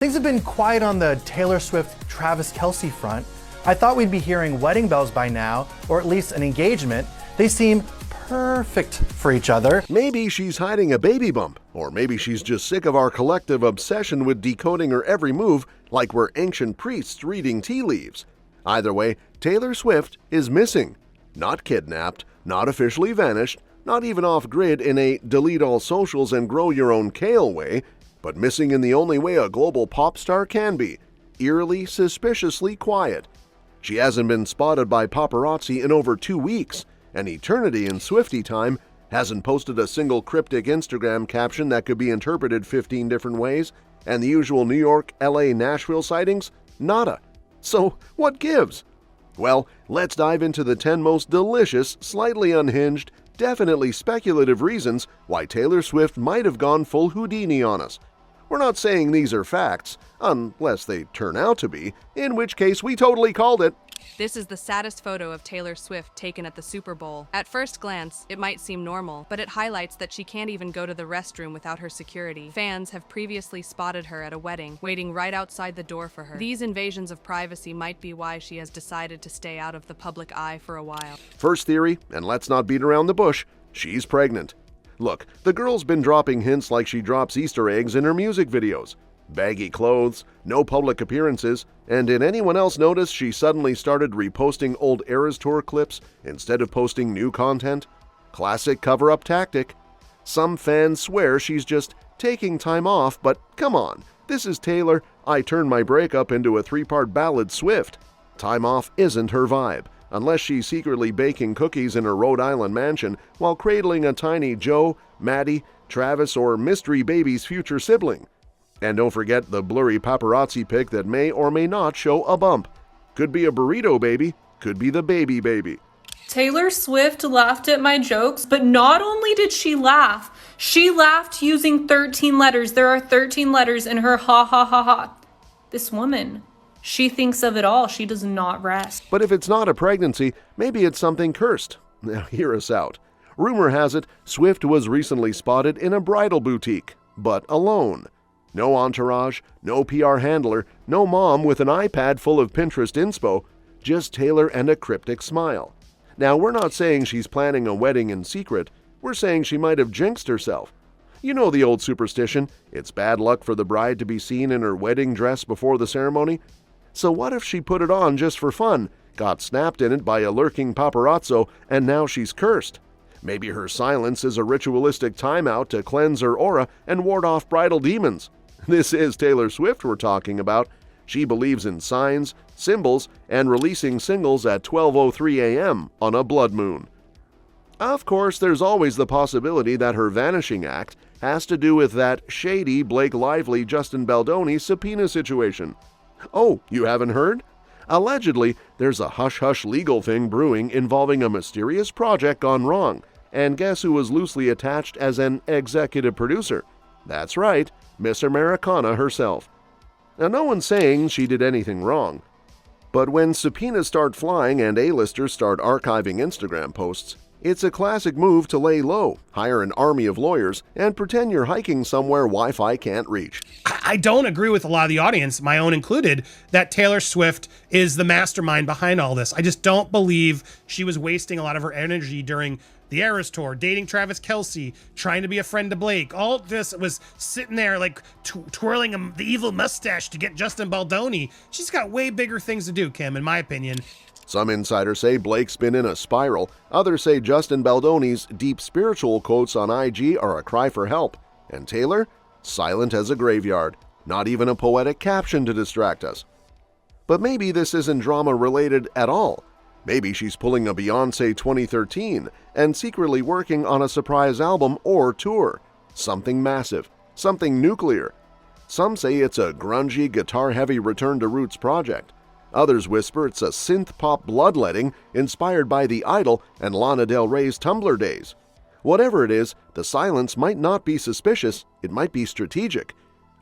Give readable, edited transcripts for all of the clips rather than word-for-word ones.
Things have been quiet on the Taylor Swift-Travis Kelce front. I thought we'd be hearing wedding bells by now, or at least an engagement. They seem perfect for each other. Maybe she's hiding a baby bump, or maybe she's just sick of our collective obsession with decoding her every move like we're ancient priests reading tea leaves. Either way, Taylor Swift is missing. Not kidnapped, not officially vanished, not even off-grid in a delete all socials and grow your own kale way, but missing in the only way a global pop star can be, eerily, suspiciously quiet. She hasn't been spotted by paparazzi in over 2 weeks, an eternity in Swiftie time, hasn't posted a single cryptic Instagram caption that could be interpreted 15 different ways, and the usual New York, LA, Nashville sightings? Nada. So, what gives? Well, let's dive into the 10 most delicious, slightly unhinged, definitely speculative reasons why Taylor Swift might have gone full Houdini on us. We're not saying these are facts, unless they turn out to be, in which case we totally called it. This is the saddest photo of Taylor Swift taken at the Super Bowl. At first glance, it might seem normal, but it highlights that she can't even go to the restroom without her security. Fans have previously spotted her at a wedding, waiting right outside the door for her. These invasions of privacy might be why she has decided to stay out of the public eye for a while. First theory, and let's not beat around the bush, she's pregnant. Look, the girl's been dropping hints like she drops Easter eggs in her music videos. Baggy clothes, no public appearances, and did anyone else notice she suddenly started reposting old Eras Tour clips instead of posting new content? Classic cover-up tactic. Some fans swear she's just taking time off, but come on, this is Taylor, I turned my breakup into a 3-part ballad Swift. Time off isn't her vibe, unless she's secretly baking cookies in her Rhode Island mansion while cradling a tiny Joe, Matty, Travis, or mystery baby's future sibling. And don't forget the blurry paparazzi pic that may or may not show a bump. Could be a burrito baby, could be the baby baby. Taylor Swift laughed at my jokes, but not only did she laughed using 13 letters. There are 13 letters in her ha ha ha ha. This woman, she thinks of it all. She does not rest. But if it's not a pregnancy, maybe it's something cursed. Now hear us out. Rumor has it Swift was recently spotted in a bridal boutique, but alone. No entourage, no PR handler, no mom with an iPad full of Pinterest inspo, just Taylor and a cryptic smile. Now, we're not saying she's planning a wedding in secret, we're saying she might have jinxed herself. You know the old superstition, it's bad luck for the bride to be seen in her wedding dress before the ceremony? So what if she put it on just for fun, got snapped in it by a lurking paparazzo, and now she's cursed? Maybe her silence is a ritualistic timeout to cleanse her aura and ward off bridal demons. This is Taylor Swift we're talking about. She believes in signs, symbols, and releasing singles at 12:03 a.m. on a blood moon. Of course, there's always the possibility that her vanishing act has to do with that shady Blake Lively Justin Baldoni subpoena situation. Oh, you haven't heard? Allegedly, there's a hush-hush legal thing brewing involving a mysterious project gone wrong, and guess who was loosely attached as an executive producer? That's right, Miss Americana herself. Now, no one's saying she did anything wrong, but when subpoenas start flying and A-listers start archiving Instagram posts, it's a classic move to lay low, hire an army of lawyers, and pretend you're hiking somewhere Wi-Fi can't reach. I don't agree with a lot of the audience, my own included, that Taylor Swift is the mastermind behind all this. I just don't believe she was wasting a lot of her energy during the Eras Tour, dating Travis Kelce, trying to be a friend to Blake. All this was sitting there like twirling the evil mustache to get Justin Baldoni. She's got way bigger things to do, Kim, in my opinion. Some insiders say Blake's been in a spiral. Others say Justin Baldoni's deep spiritual quotes on IG are a cry for help. And Taylor? Silent as a graveyard. Not even a poetic caption to distract us. But maybe this isn't drama related at all. Maybe she's pulling a Beyoncé 2013 and secretly working on a surprise album or tour. Something massive. Something nuclear. Some say it's a grungy, guitar-heavy return to roots project. Others whisper it's a synth-pop bloodletting inspired by The Idol and Lana Del Rey's Tumblr days. Whatever it is, the silence might not be suspicious, it might be strategic.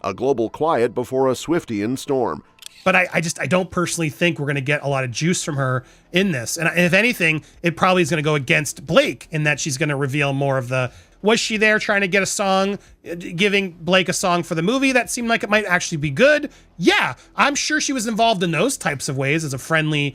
A global quiet before a Swiftian storm. But I don't personally think we're going to get a lot of juice from her in this. And if anything, it probably is going to go against Blake in that she's going to reveal more of the Was she there trying to get a song, giving Blake a song for the movie that seemed like it might actually be good? Yeah, I'm sure she was involved in those types of ways as a friendly,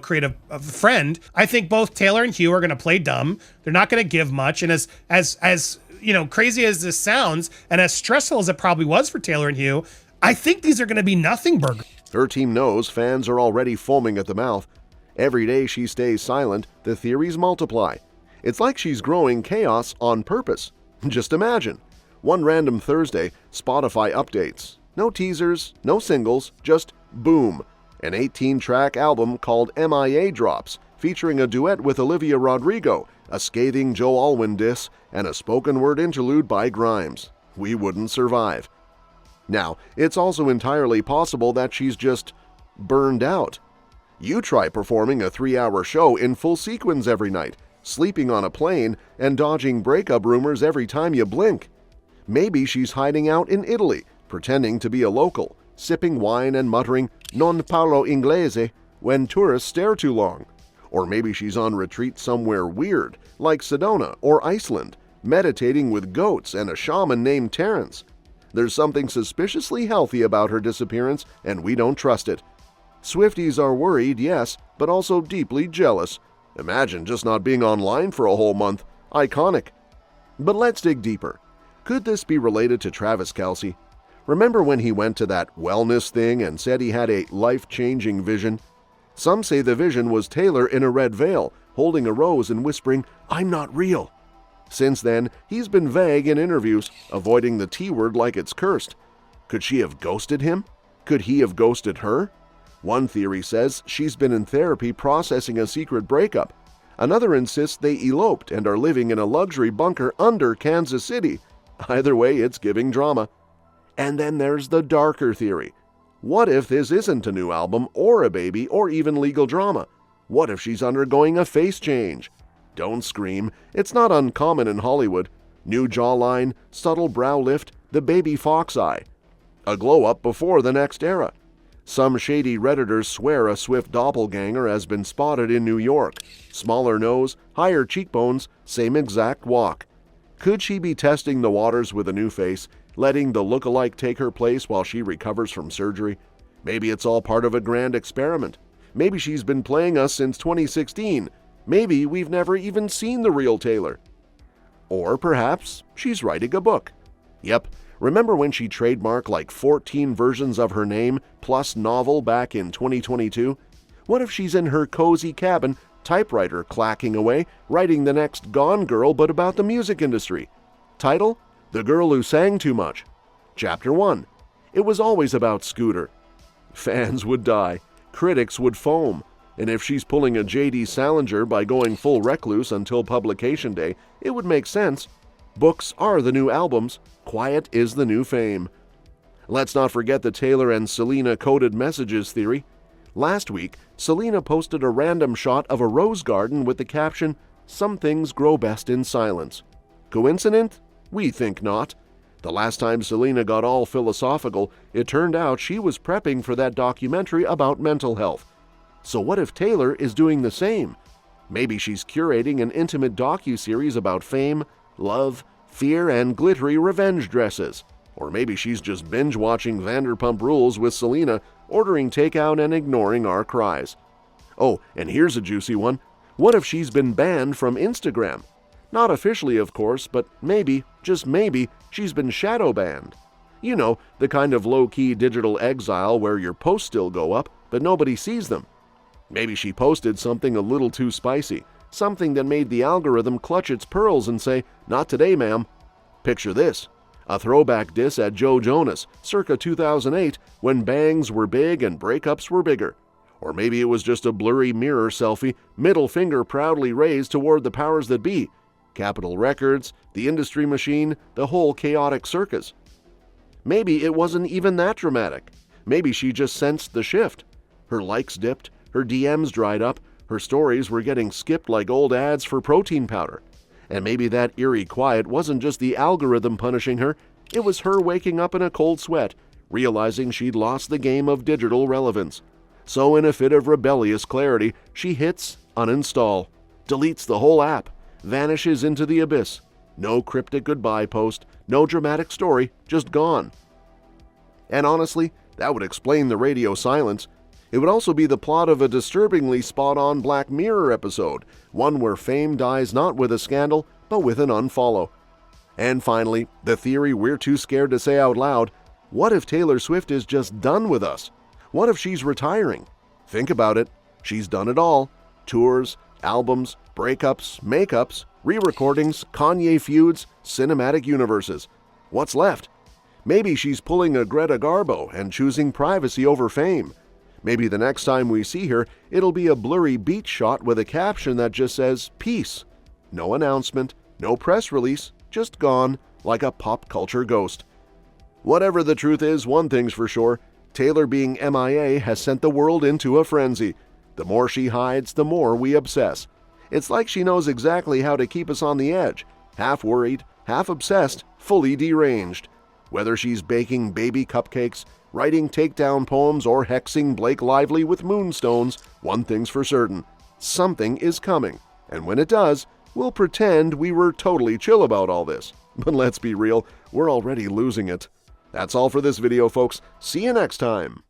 creative friend. I think both Taylor and Hugh are going to play dumb. They're not going to give much. And as crazy as this sounds, and as stressful as it probably was for Taylor and Hugh, I think these are going to be nothing burgers. Her team knows fans are already foaming at the mouth. Every day she stays silent, the theories multiply. It's like she's growing chaos on purpose. Just imagine. One random Thursday, Spotify updates. No teasers, no singles, just boom. An 18-track album called MIA drops, featuring a duet with Olivia Rodrigo, a scathing Joe Alwyn diss, and a spoken word interlude by Grimes. We wouldn't survive. Now, it's also entirely possible that she's just burned out. You try performing a 3-hour show in full sequence every night, sleeping on a plane, and dodging breakup rumors every time you blink. Maybe she's hiding out in Italy, pretending to be a local, sipping wine and muttering "non parlo inglese" when tourists stare too long. Or maybe she's on retreat somewhere weird, like Sedona or Iceland, meditating with goats and a shaman named Terrence. There's something suspiciously healthy about her disappearance, and we don't trust it. Swifties are worried, yes, but also deeply jealous. Imagine just not being online for a whole month. Iconic. But let's dig deeper. Could this be related to Travis Kelce? Remember when he went to that wellness thing and said he had a life-changing vision? Some say the vision was Taylor in a red veil, holding a rose and whispering, "I'm not real." Since then, he's been vague in interviews, avoiding the T-word like it's cursed. Could she have ghosted him? Could he have ghosted her? One theory says she's been in therapy processing a secret breakup. Another insists they eloped and are living in a luxury bunker under Kansas City. Either way, it's giving drama. And then there's the darker theory. What if this isn't a new album or a baby or even legal drama? What if she's undergoing a face change? Don't scream. It's not uncommon in Hollywood. New jawline, subtle brow lift, the baby fox eye. A glow-up before the next era. Some shady Redditors swear a Swift doppelganger has been spotted in New York. Smaller nose, higher cheekbones, same exact walk. Could she be testing the waters with a new face, letting the look-alike take her place while she recovers from surgery? Maybe it's all part of a grand experiment. Maybe she's been playing us since 2016. Maybe we've never even seen the real Taylor. Or perhaps she's writing a book. Yep, remember when she trademarked like 14 versions of her name plus novel back in 2022? What if she's in her cozy cabin, typewriter clacking away, writing the next Gone Girl but about the music industry? Title: The Girl Who Sang Too Much. Chapter 1. It was always about Scooter. Fans would die. Critics would foam. And if she's pulling a J.D. Salinger by going full recluse until publication day, it would make sense. Books are the new albums. Quiet is the new fame. Let's not forget the Taylor and Selena coded messages theory. Last week, Selena posted a random shot of a rose garden with the caption, "Some things grow best in silence." Coincident? We think not. The last time Selena got all philosophical, it turned out she was prepping for that documentary about mental health. So what if Taylor is doing the same? Maybe she's curating an intimate docu-series about fame, love, fear, and glittery revenge dresses. Or maybe she's just binge-watching Vanderpump Rules with Selena, ordering takeout and ignoring our cries. Oh, and here's a juicy one. What if she's been banned from Instagram? Not officially, of course, but maybe, just maybe, she's been shadow banned. You know, the kind of low-key digital exile where your posts still go up, but nobody sees them. Maybe she posted something a little too spicy, something that made the algorithm clutch its pearls and say, "Not today, ma'am." Picture this. A throwback diss at Joe Jonas, circa 2008, when bangs were big and breakups were bigger. Or maybe it was just a blurry mirror selfie, middle finger proudly raised toward the powers that be. Capitol Records, the industry machine, the whole chaotic circus. Maybe it wasn't even that dramatic. Maybe she just sensed the shift. Her likes dipped, her DMs dried up, her stories were getting skipped like old ads for protein powder. And maybe that eerie quiet wasn't just the algorithm punishing her, it was her waking up in a cold sweat, realizing she'd lost the game of digital relevance. So in a fit of rebellious clarity, she hits uninstall, deletes the whole app, vanishes into the abyss. No cryptic goodbye post, no dramatic story, just gone. And honestly, that would explain the radio silence. It would also be the plot of a disturbingly spot-on Black Mirror episode, one where fame dies not with a scandal, but with an unfollow. And finally, the theory we're too scared to say out loud: what if Taylor Swift is just done with us? What if she's retiring? Think about it. She's done it all. Tours, albums, breakups, makeups, re-recordings, Kanye feuds, cinematic universes. What's left? Maybe she's pulling a Greta Garbo and choosing privacy over fame. Maybe the next time we see her, it'll be a blurry beach shot with a caption that just says, "Peace." No announcement, no press release, just gone, like a pop culture ghost. Whatever the truth is, one thing's for sure: Taylor being MIA has sent the world into a frenzy. The more she hides, the more we obsess. It's like she knows exactly how to keep us on the edge, half worried, half obsessed, fully deranged. Whether she's baking baby cupcakes, writing takedown poems, or hexing Blake Lively with moonstones, one thing's for certain: something is coming. And when it does, we'll pretend we were totally chill about all this. But let's be real, we're already losing it. That's all for this video, folks. See you next time.